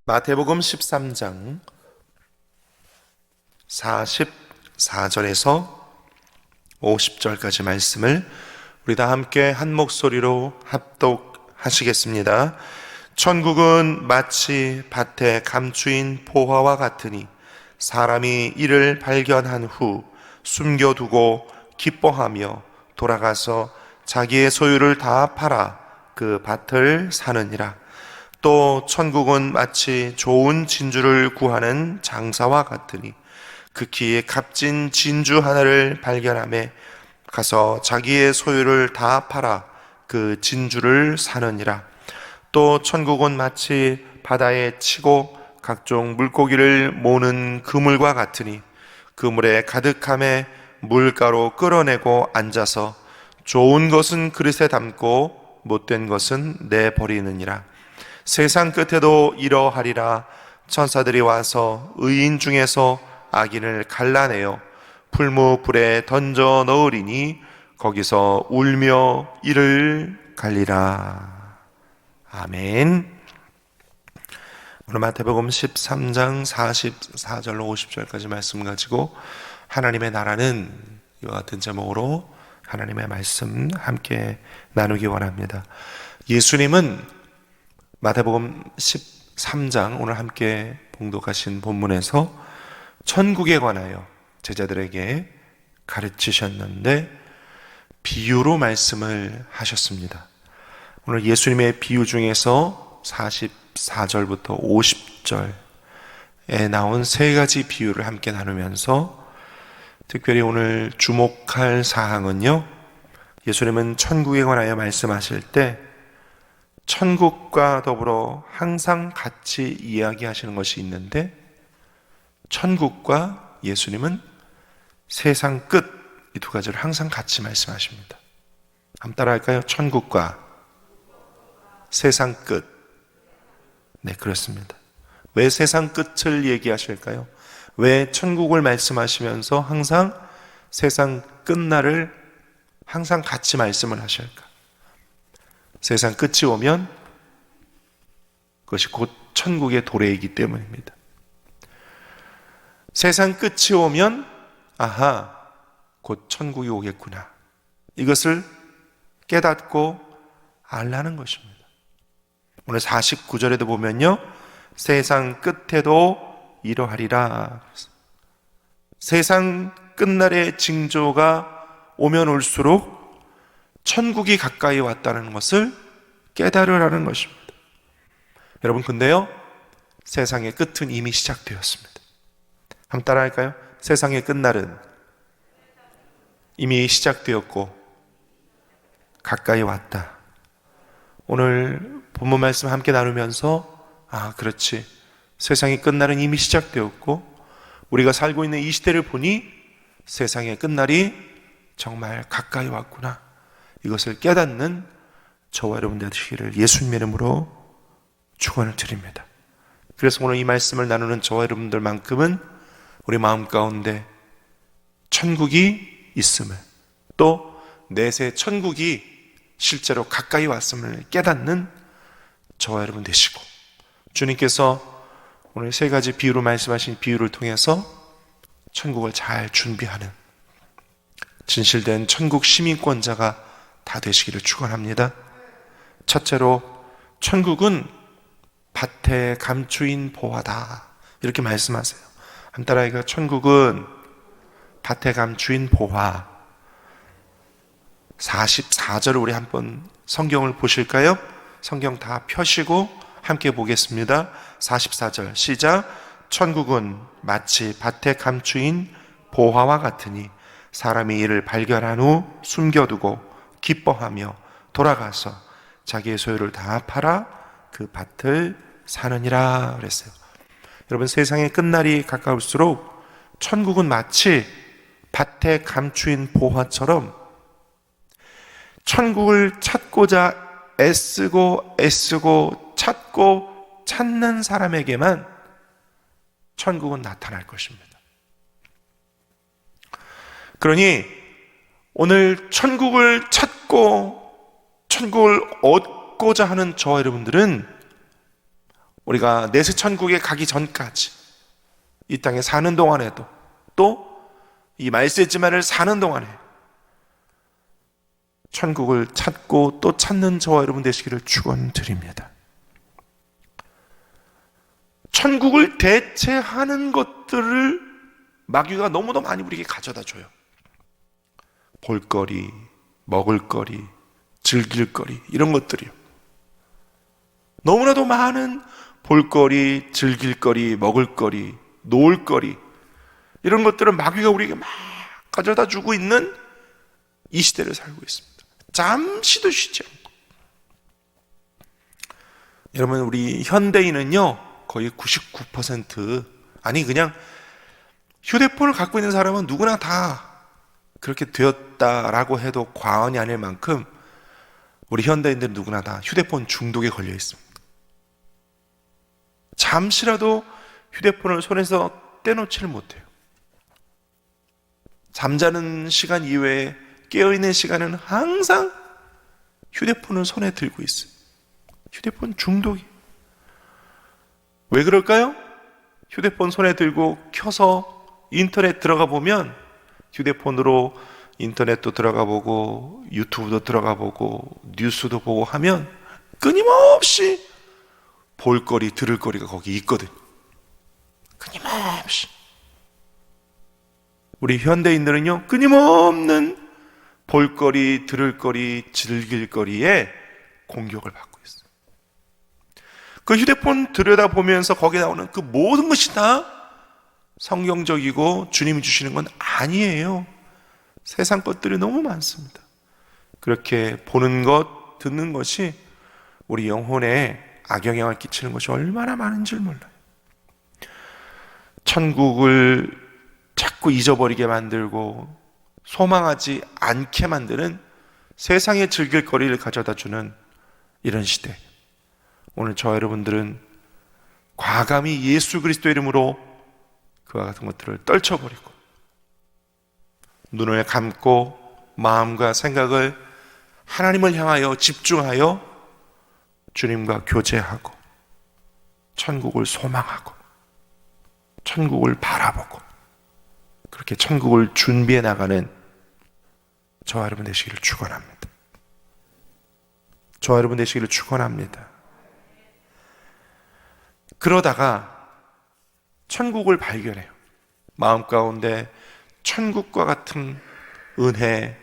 마태복음 13장 44절에서 50절까지 말씀을 우리 다 함께 한 목소리로 합독하시겠습니다. 천국은 마치 밭에 감추인 보화와 같으니 사람이 이를 발견한 후 숨겨두고 기뻐하며 돌아가서 자기의 소유를 다 팔아 그 밭을 사느니라. 또 천국은 마치 좋은 진주를 구하는 장사와 같으니 극히 값진 진주 하나를 발견하며 가서 자기의 소유를 다 팔아 그 진주를 사느니라. 또 천국은 마치 바다에 치고 각종 물고기를 모는 그물과 같으니 그물에 가득함에 물가로 끌어내고 앉아서 좋은 것은 그릇에 담고 못된 것은 내버리느니라. 세상 끝에도 이러하리라. 천사들이 와서 의인 중에서 악인을 갈라내어 풀무불에 던져 넣으리니 거기서 울며 이를 갈리라. 아멘. 오늘 마태복음 13장 44절로 50절까지 말씀 가지고 하나님의 나라는 이와 같은 제목으로 하나님의 말씀 함께 나누기 원합니다. 예수님은 마태복음 13장 오늘 함께 봉독하신 본문에서 천국에 관하여 제자들에게 가르치셨는데 비유로 말씀을 하셨습니다. 오늘 예수님의 비유 중에서 44절부터 50절에 나온 세 가지 비유를 함께 나누면서 특별히 오늘 주목할 사항은요, 예수님은 천국에 관하여 말씀하실 때 천국과 더불어 항상 같이 이야기하시는 것이 있는데, 천국과 예수님은 세상 끝, 이 두 가지를 항상 같이 말씀하십니다. 한번 따라 할까요? 천국과 세상 끝. 네, 그렇습니다. 왜 세상 끝을 얘기하실까요? 왜 천국을 말씀하시면서 항상 세상 끝날을 항상 같이 말씀을 하실까? 세상 끝이 오면 그것이 곧 천국의 도래이기 때문입니다. 세상 끝이 오면 아하, 곧 천국이 오겠구나, 이것을 깨닫고 알라는 것입니다. 오늘 49절에도 보면요, 세상 끝에도 이러하리라. 세상 끝날의 징조가 오면 올수록 천국이 가까이 왔다는 것을 깨달으라는 것입니다. 여러분, 근데요, 세상의 끝은 이미 시작되었습니다. 한번 따라 할까요? 세상의 끝날은 이미 시작되었고 가까이 왔다. 오늘 본문 말씀 함께 나누면서 그렇지, 세상의 끝날은 이미 시작되었고 우리가 살고 있는 이 시대를 보니 세상의 끝날이 정말 가까이 왔구나, 이것을 깨닫는 저와 여러분들 되시기를 예수님의 이름으로 축원을 드립니다. 그래서 오늘 이 말씀을 나누는 저와 여러분들만큼은 우리 마음 가운데 천국이 있음을, 또 내세 천국이 실제로 가까이 왔음을 깨닫는 저와 여러분 되시고, 주님께서 오늘 세 가지 비유로 말씀하신 비유를 통해서 천국을 잘 준비하는 진실된 천국 시민권자가 다 되시기를 축원합니다. 첫째로, 천국은 밭에 감추인 보화다, 이렇게 말씀하세요. 한 따라해가 천국은 밭에 감추인 보화. 44절을 우리 한번 성경을 보실까요? 성경 다 펴시고 함께 보겠습니다. 44절 시작. 천국은 마치 밭에 감추인 보화와 같으니 사람이 이를 발견한 후 숨겨두고 기뻐하며 돌아가서 자기의 소유를 다 팔아 그 밭을 사느니라 그랬어요. 여러분, 세상의 끝날이 가까울수록 천국은 마치 밭에 감추인 보화처럼 천국을 찾고자 애쓰고 찾고 찾는 사람에게만 천국은 나타날 것입니다. 그러니 오늘 천국을 찾고 천국을 얻고자 하는 저와 여러분들은 우리가 내세 천국에 가기 전까지 이 땅에 사는 동안에도 또 이 말세지만을 사는 동안에 천국을 찾고 또 찾는 저와 여러분 되시기를 축원드립니다. 천국을 대체하는 것들을 마귀가 너무도 많이 우리에게 가져다 줘요. 볼거리, 먹을거리, 즐길거리, 이런 것들이요. 너무나도 많은 볼거리, 즐길거리, 먹을거리, 놀거리, 이런 것들을 마귀가 우리에게 막 가져다 주고 있는 이 시대를 살고 있습니다. 잠시도 쉬지 않고. 여러분, 우리 현대인은요, 거의 99%, 아니 그냥 휴대폰을 갖고 있는 사람은 누구나 다 그렇게 되었다라고 해도 과언이 아닐 만큼 우리 현대인들은 누구나 다 휴대폰 중독에 걸려 있습니다. 잠시라도 휴대폰을 손에서 떼놓지를 못해요. 잠자는 시간 이외에 깨어있는 시간은 항상 휴대폰을 손에 들고 있어요. 휴대폰 중독이. 왜 그럴까요? 휴대폰 손에 들고 켜서 인터넷 들어가 보면 휴대폰으로 인터넷도 들어가 보고 유튜브도 들어가 보고 뉴스도 보고 하면 끊임없이 볼거리, 들을거리가 거기 있거든요. 끊임없이. 우리 현대인들은요, 끊임없는 볼거리, 들을거리, 즐길거리에 공격을 받고 있어요. 그 휴대폰 들여다보면서 거기에 나오는 그 모든 것이 다 성경적이고 주님이 주시는 건 아니에요. 세상 것들이 너무 많습니다. 그렇게 보는 것, 듣는 것이 우리 영혼에 악영향을 끼치는 것이 얼마나 많은지 몰라요. 천국을 자꾸 잊어버리게 만들고 소망하지 않게 만드는 세상의 즐길거리를 가져다주는 이런 시대. 오늘 저와 여러분들은 과감히 예수 그리스도 이름으로 그와 같은 것들을 떨쳐버리고 눈을 감고 마음과 생각을 하나님을 향하여 집중하여 주님과 교제하고 천국을 소망하고 천국을 바라보고 그렇게 천국을 준비해 나가는 저와 여러분 되시기를 축원합니다. 저와 여러분 되시기를 축원합니다. 그러다가 천국을 발견해요. 마음 가운데 천국과 같은 은혜,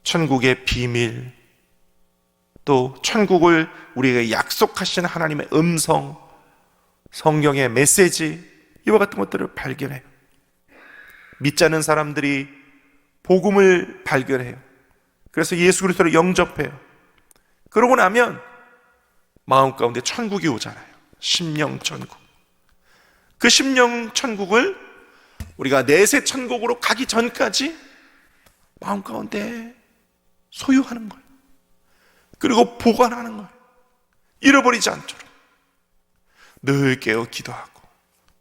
천국의 비밀, 또 천국을 우리에게 약속하신 하나님의 음성, 성경의 메시지, 이와 같은 것들을 발견해요. 믿지 않는 사람들이 복음을 발견해요. 그래서 예수 그리스도를 영접해요. 그러고 나면 마음 가운데 천국이 오잖아요. 심령 천국. 그 심령 천국을 우리가 내세 천국으로 가기 전까지 마음 가운데 소유하는 거예요. 그리고 보관하는 거예요. 잃어버리지 않도록 늘 깨어 기도하고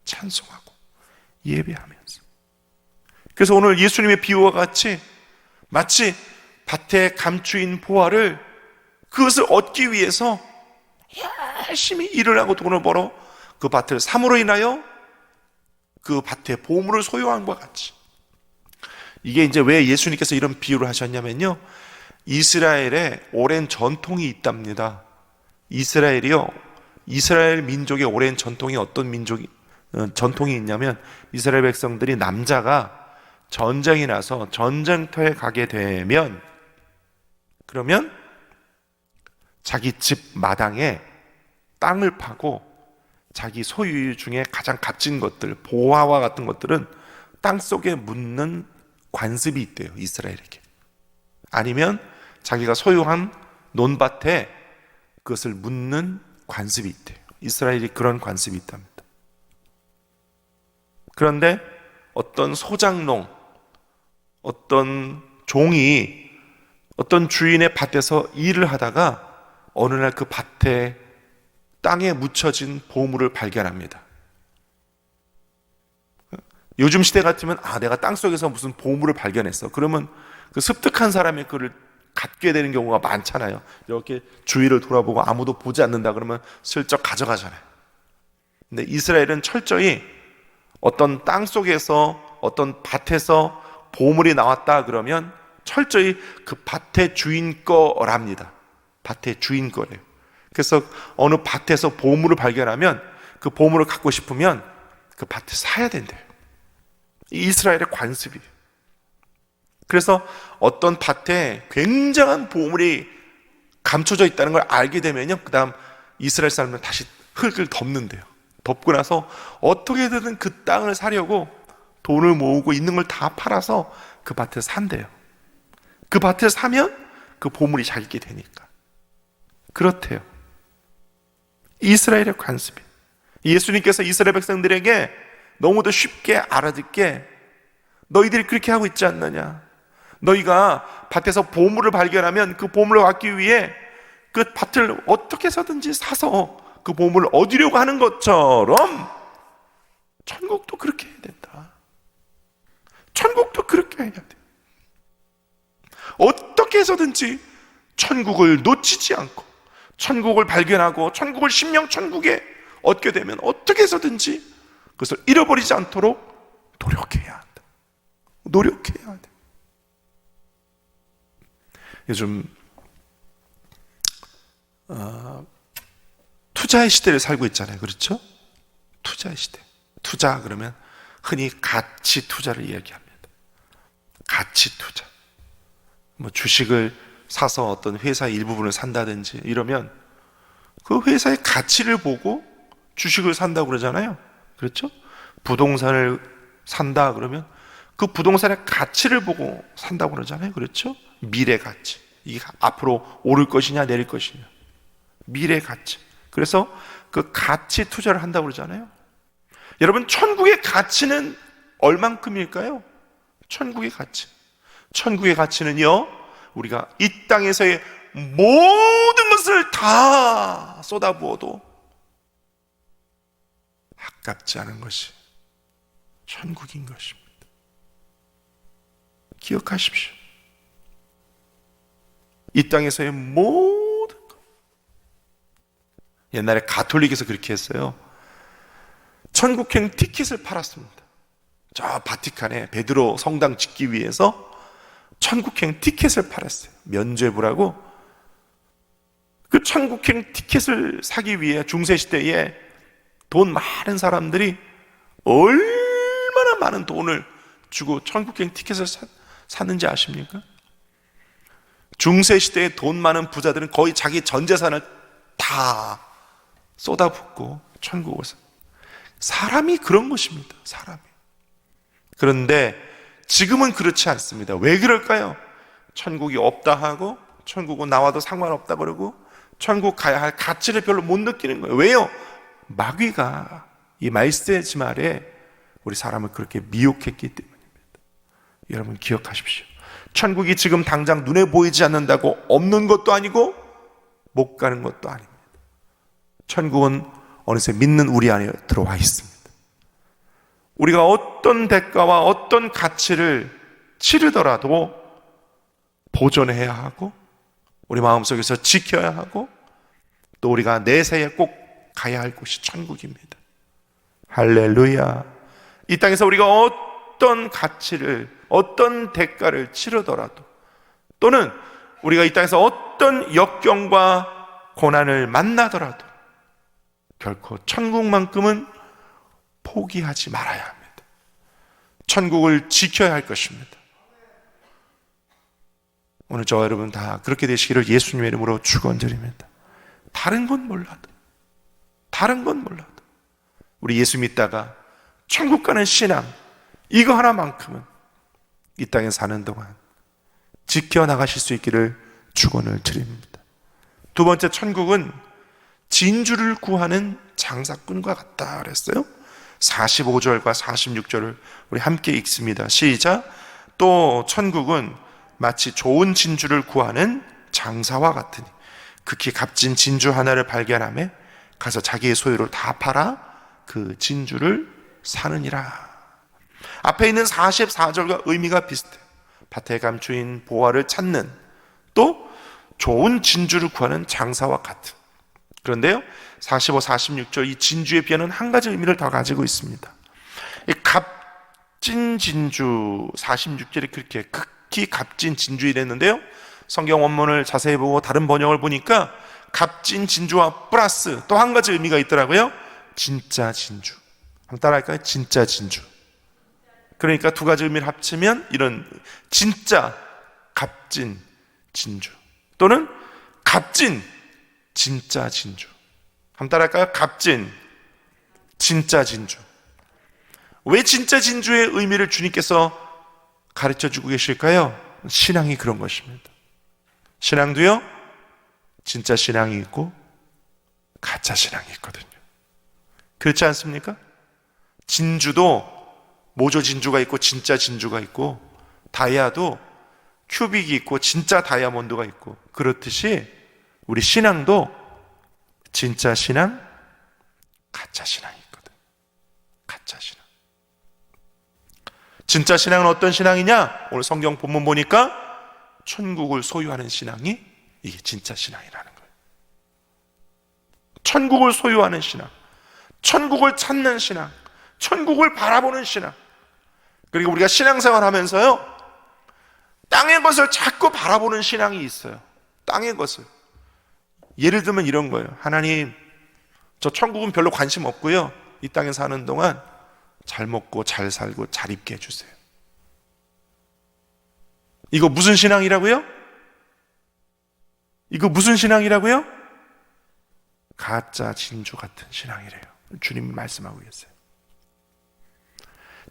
찬송하고 예배하면서. 그래서 오늘 예수님의 비유와 같이 마치 밭에 감추인 보화를 그것을 얻기 위해서 열심히 일을 하고 돈을 벌어 그 밭을 삼으로 인하여 그 밭의 보물을 소유한 것과 같이. 이게 이제 왜 예수님께서 이런 비유를 하셨냐면요, 이스라엘에 오랜 전통이 있답니다. 이스라엘 민족의 오랜 전통이 어떤 전통이 있냐면, 이스라엘 백성들이 남자가 전쟁이 나서 전쟁터에 가게 되면, 그러면 자기 집 마당에 땅을 파고 자기 소유 중에 가장 값진 것들, 보화와 같은 것들은 땅 속에 묻는 관습이 있대요, 이스라엘에게. 아니면 자기가 소유한 논밭에 그것을 묻는 관습이 있대요. 이스라엘이 그런 관습이 있답니다. 그런데 어떤 소장농, 어떤 종이 어떤 주인의 밭에서 일을 하다가 어느 날 그 밭에 땅에 묻혀진 보물을 발견합니다. 요즘 시대 같으면 내가 땅속에서 무슨 보물을 발견했어. 그러면 그 습득한 사람이 그를 갖게 되는 경우가 많잖아요. 이렇게 주위를 돌아보고 아무도 보지 않는다 그러면 슬쩍 가져가잖아요. 근데 이스라엘은 철저히 어떤 땅 속에서 어떤 밭에서 보물이 나왔다 그러면 철저히 그 밭의 주인 거랍니다. 밭의 주인 거래요. 그래서 어느 밭에서 보물을 발견하면 그 보물을 갖고 싶으면 그 밭을 사야 된대요. 이스라엘의 관습이에요. 그래서 어떤 밭에 굉장한 보물이 감춰져 있다는 걸 알게 되면요, 그 다음 이스라엘 사람은 다시 흙을 덮는데요. 덮고 나서 어떻게든 그 땅을 사려고 돈을 모으고 있는 걸 다 팔아서 그 밭을 산대요. 그 밭을 사면 그 보물이 자기게 되니까. 그렇대요. 이스라엘의 관습이. 예수님께서 이스라엘 백성들에게 너무도 쉽게 알아듣게 너희들이 그렇게 하고 있지 않느냐. 너희가 밭에서 보물을 발견하면 그 보물을 얻기 위해 그 밭을 어떻게 해서든지 사서 그 보물을 얻으려고 하는 것처럼 천국도 그렇게 해야 된다. 천국도 그렇게 해야 돼. 어떻게 해서든지 천국을 놓치지 않고 천국을 발견하고 천국을 심령 천국에 얻게 되면 어떻게 해서든지 그것을 잃어버리지 않도록 노력해야 한다. 노력해야 돼. 요즘 투자의 시대를 살고 있잖아요. 그렇죠? 투자의 시대. 투자 그러면 흔히 가치 투자를 이야기합니다. 가치 투자. 뭐 주식을 사서 어떤 회사의 일부분을 산다든지 이러면 그 회사의 가치를 보고 주식을 산다고 그러잖아요. 그렇죠? 부동산을 산다 그러면 그 부동산의 가치를 보고 산다고 그러잖아요. 그렇죠? 미래 가치. 이게 앞으로 오를 것이냐 내릴 것이냐. 미래 가치. 그래서 그 가치 투자를 한다고 그러잖아요. 여러분, 천국의 가치는 얼만큼일까요? 천국의 가치. 천국의 가치는요, 우리가 이 땅에서의 모든 것을 다 쏟아부어도 아깝지 않은 것이 천국인 것입니다. 기억하십시오. 이 땅에서의 모든 것. 옛날에 가톨릭에서 그렇게 했어요. 천국행 티켓을 팔았습니다. 저 바티칸에 베드로 성당 짓기 위해서 천국행 티켓을 팔았어요. 면죄부라고. 그 천국행 티켓을 사기 위해 중세시대에 돈 많은 사람들이 얼마나 많은 돈을 주고 천국행 티켓을 샀는지 아십니까? 중세시대에 돈 많은 부자들은 거의 자기 전 재산을 다 쏟아붓고 천국을 사. 사람이 그런 것입니다. 사람이. 그런데 지금은 그렇지 않습니다. 왜 그럴까요? 천국이 없다 하고 천국은 나와도 상관없다 그러고 천국 가야 할 가치를 별로 못 느끼는 거예요. 왜요? 마귀가 이 말세지 말에 우리 사람을 그렇게 미혹했기 때문입니다. 여러분 기억하십시오. 천국이 지금 당장 눈에 보이지 않는다고 없는 것도 아니고 못 가는 것도 아닙니다. 천국은 어느새 믿는 우리 안에 들어와 있습니다. 우리가 어떤 대가와 어떤 가치를 치르더라도 보존해야 하고 우리 마음속에서 지켜야 하고 또 우리가 내세에 꼭 가야 할 곳이 천국입니다. 할렐루야. 이 땅에서 우리가 어떤 가치를 어떤 대가를 치르더라도 또는 우리가 이 땅에서 어떤 역경과 고난을 만나더라도 결코 천국만큼은 포기하지 말아야 합니다. 천국을 지켜야 할 것입니다. 오늘 저와 여러분 다 그렇게 되시기를 예수님의 이름으로 축원드립니다. 다른 건 몰라도 우리 예수 믿다가 천국 가는 신앙 이거 하나만큼은 이 땅에 사는 동안 지켜나가실 수 있기를 축원을 드립니다. 두 번째, 천국은 진주를 구하는 장사꾼과 같다 그랬어요. 45절과 46절을 우리 함께 읽습니다. 시작. 또 천국은 마치 좋은 진주를 구하는 장사와 같으니 극히 값진 진주 하나를 발견하며 가서 자기의 소유를 다 팔아 그 진주를 사느니라. 앞에 있는 44절과 의미가 비슷해요. 밭에 감추인 보화를 찾는 또 좋은 진주를 구하는 장사와 같은. 그런데요, 45, 46절 이 진주의 비유는 한 가지 의미를 더 가지고 있습니다. 이 값진 진주 46절에 그렇게 극히 값진 진주 이랬는데요, 성경 원문을 자세히 보고 다른 번역을 보니까 값진 진주와 플러스 또 한 가지 의미가 있더라고요. 진짜 진주. 한번 따라할까요? 진짜 진주. 그러니까 두 가지 의미를 합치면 이런 진짜 값진 진주 또는 값진 진짜 진주. 한번 따라할까요? 값진 진짜 진주. 왜 진짜 진주의 의미를 주님께서 가르쳐주고 계실까요? 신앙이 그런 것입니다. 신앙도요, 진짜 신앙이 있고 가짜 신앙이 있거든요. 그렇지 않습니까? 진주도 모조 진주가 있고 진짜 진주가 있고, 다이아도 큐빅이 있고 진짜 다이아몬드가 있고, 그렇듯이 우리 신앙도 진짜 신앙, 가짜 신앙이 있거든. 가짜 신앙. 진짜 신앙은 어떤 신앙이냐? 오늘 성경 본문 보니까 천국을 소유하는 신앙이 이게 진짜 신앙이라는 거예요. 천국을 소유하는 신앙, 천국을 찾는 신앙, 천국을 바라보는 신앙. 그리고 우리가 신앙생활 하면서요, 땅의 것을 자꾸 바라보는 신앙이 있어요. 땅의 것을. 예를 들면 이런 거예요. 하나님, 저 천국은 별로 관심 없고요, 이 땅에 사는 동안 잘 먹고 잘 살고 잘 입게 해주세요. 이거 무슨 신앙이라고요? 이거 무슨 신앙이라고요? 가짜 진주 같은 신앙이래요. 주님이 말씀하고 계세요.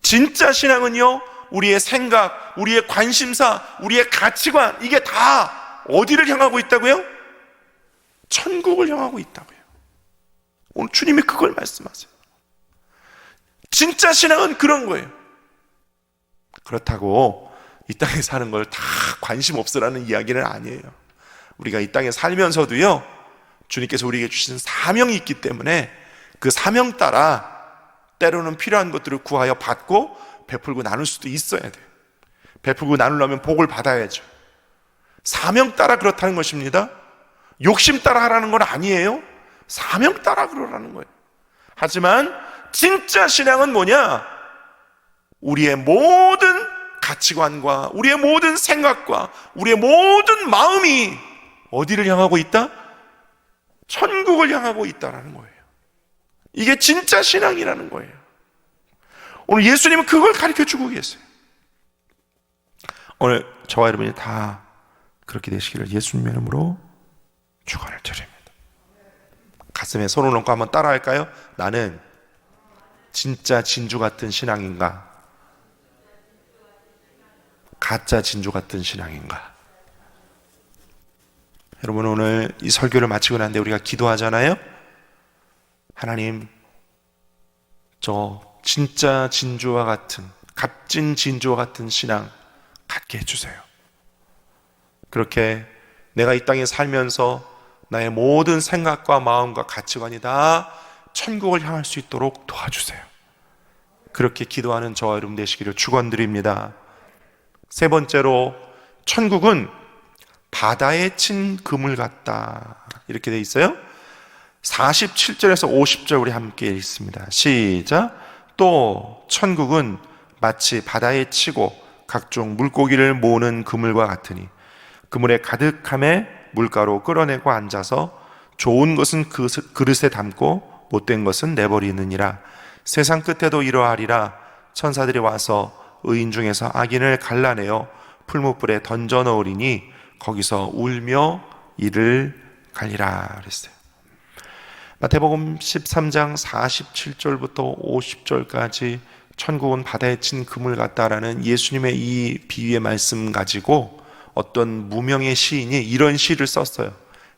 진짜 신앙은요, 우리의 생각, 우리의 관심사, 우리의 가치관, 이게 다 어디를 향하고 있다고요? 천국을 향하고 있다고요. 오늘 주님이 그걸 말씀하세요. 진짜 신앙은 그런 거예요. 그렇다고 이 땅에 사는 걸 다 관심 없으라는 이야기는 아니에요. 우리가 이 땅에 살면서도요, 주님께서 우리에게 주신 사명이 있기 때문에 그 사명 따라 때로는 필요한 것들을 구하여 받고 베풀고 나눌 수도 있어야 돼요. 베풀고 나누려면 복을 받아야죠. 사명 따라 그렇다는 것입니다. 욕심 따라 하라는 건 아니에요. 사명 따라 그러라는 거예요. 하지만 진짜 신앙은 뭐냐? 우리의 모든 가치관과 우리의 모든 생각과 우리의 모든 마음이 어디를 향하고 있다? 천국을 향하고 있다라는 거예요. 이게 진짜 신앙이라는 거예요. 오늘 예수님은 그걸 가르쳐주고 계세요. 오늘 저와 여러분이 다 그렇게 되시기를 예수님 이름으로 축원을 드립니다. 가슴에 손을 얹고 한번 따라할까요? 나는 진짜 진주 같은 신앙인가? 가짜 진주 같은 신앙인가? 여러분, 오늘 이 설교를 마치고 난 뒤에 우리가 기도하잖아요. 하나님, 저 진짜 진주와 같은, 값진 진주와 같은 신앙 갖게 해주세요. 그렇게 내가 이 땅에 살면서 나의 모든 생각과 마음과 가치관이 다 천국을 향할 수 있도록 도와주세요. 그렇게 기도하는 저와 여러분 되시기를 축원드립니다. 세 번째로, 천국은 바다에 친 그물 같다, 이렇게 돼 있어요. 47절에서 50절 우리 함께 읽습니다. 시작. 또 천국은 마치 바다에 치고 각종 물고기를 모으는 그물과 같으니 그물에 가득함에 물가로 끌어내고 앉아서 좋은 것은 그 그릇에 담고 못된 것은 내버리느니라. 세상 끝에도 이러하리라. 천사들이 와서 의인 중에서 악인을 갈라내어 풀무불에 던져 넣으리니 거기서 울며 이를 갈리라 그랬어요. 마태복음 13장 47절부터 50절까지 천국은 바다에 친 그물 같다라는 예수님의 이 비유의 말씀 가지고 어떤 무명의 시인이 이런 시를 썼어요.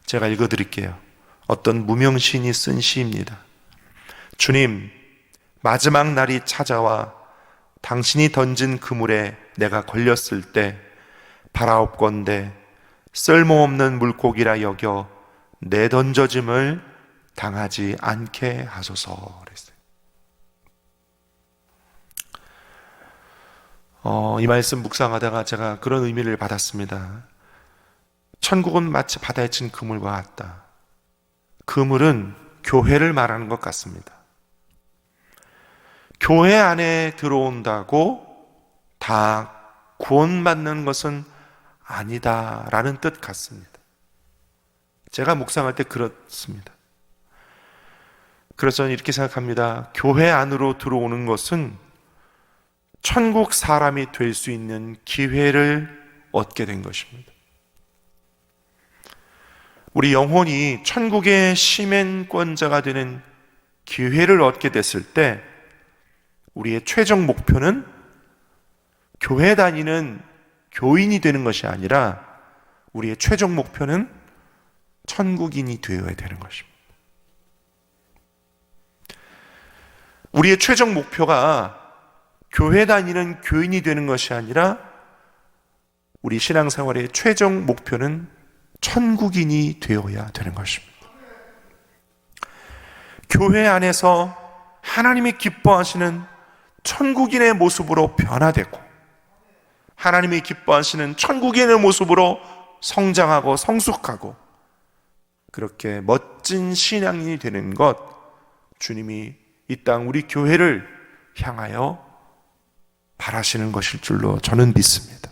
제가 읽어드릴게요. 어떤 무명 시인이 쓴 시입니다. 주님, 마지막 날이 찾아와 당신이 던진 그물에 내가 걸렸을 때 바라옵건대 쓸모없는 물고기라 여겨 내 던져짐을 당하지 않게 하소서 그랬어요. 이 말씀 묵상하다가 제가 그런 의미를 받았습니다. 천국은 마치 바다에 친 그물과 같다. 그물은 교회를 말하는 것 같습니다. 교회 안에 들어온다고 다 구원받는 것은 아니다라는 뜻 같습니다. 제가 묵상할 때 그렇습니다. 그래서 저는 이렇게 생각합니다. 교회 안으로 들어오는 것은 천국 사람이 될 수 있는 기회를 얻게 된 것입니다. 우리 영혼이 천국의 시민권자가 되는 기회를 얻게 됐을 때 우리의 최종 목표는 교회 다니는 교인이 되는 것이 아니라 우리의 최종 목표는 천국인이 되어야 되는 것입니다. 우리의 최종 목표가 교회 다니는 교인이 되는 것이 아니라 우리 신앙생활의 최종 목표는 천국인이 되어야 되는 것입니다. 교회 안에서 하나님이 기뻐하시는 천국인의 모습으로 변화되고 하나님이 기뻐하시는 천국인의 모습으로 성장하고 성숙하고 그렇게 멋진 신앙인이 되는 것, 주님이 이 땅 우리 교회를 향하여 바라시는 것일 줄로 저는 믿습니다.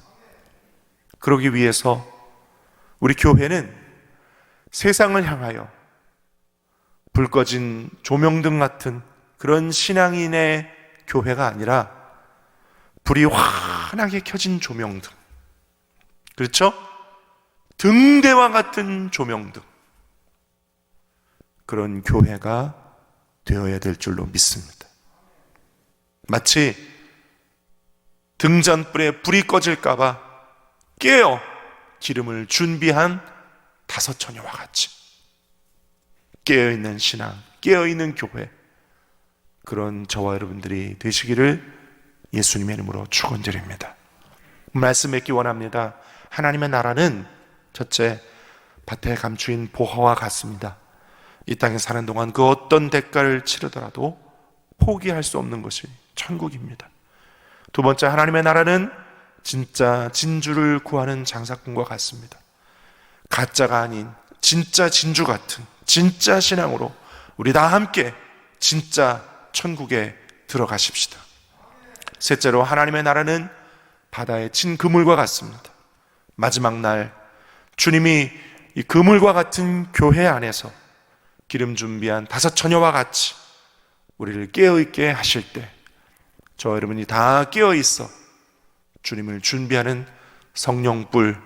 그러기 위해서 우리 교회는 세상을 향하여 불 꺼진 조명등 같은 그런 신앙인의 교회가 아니라 불이 환하게 켜진 조명등, 그렇죠? 등대와 같은 조명등, 그런 교회가 되어야 될 줄로 믿습니다. 마치 등잔불에 불이 꺼질까봐 깨어 기름을 준비한 5처녀와 같이 깨어있는 신앙, 깨어있는 교회, 그런 저와 여러분들이 되시기를 예수님의 이름으로 축원드립니다. 말씀 맺기 원합니다. 하나님의 나라는 첫째, 밭에 감추인 보화와 같습니다. 이 땅에 사는 동안 그 어떤 대가를 치르더라도 포기할 수 없는 것이 천국입니다. 두 번째, 하나님의 나라는 진짜 진주를 구하는 장사꾼과 같습니다. 가짜가 아닌 진짜 진주 같은 진짜 신앙으로 우리 다 함께 진짜 천국에 들어가십시다. 셋째로, 하나님의 나라는 바다의 친 그물과 같습니다. 마지막 날 주님이 이 그물과 같은 교회 안에서 기름 준비한 5처녀와 같이 우리를 깨어있게 하실 때 저 여러분이 다 깨어있어 주님을 준비하는 성령불,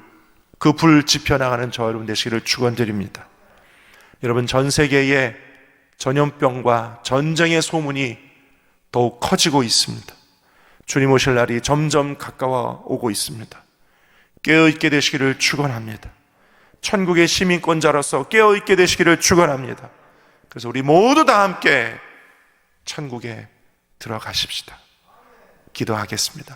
그 불 지펴나가는 저 여러분 되시기를 축원드립니다. 여러분, 전 세계에 전염병과 전쟁의 소문이 더욱 커지고 있습니다. 주님 오실 날이 점점 가까워 오고 있습니다. 깨어있게 되시기를 축원합니다. 천국의 시민권자로서 깨어있게 되시기를 축원합니다. 그래서 우리 모두 다 함께 천국에 들어가십시다. 기도하겠습니다.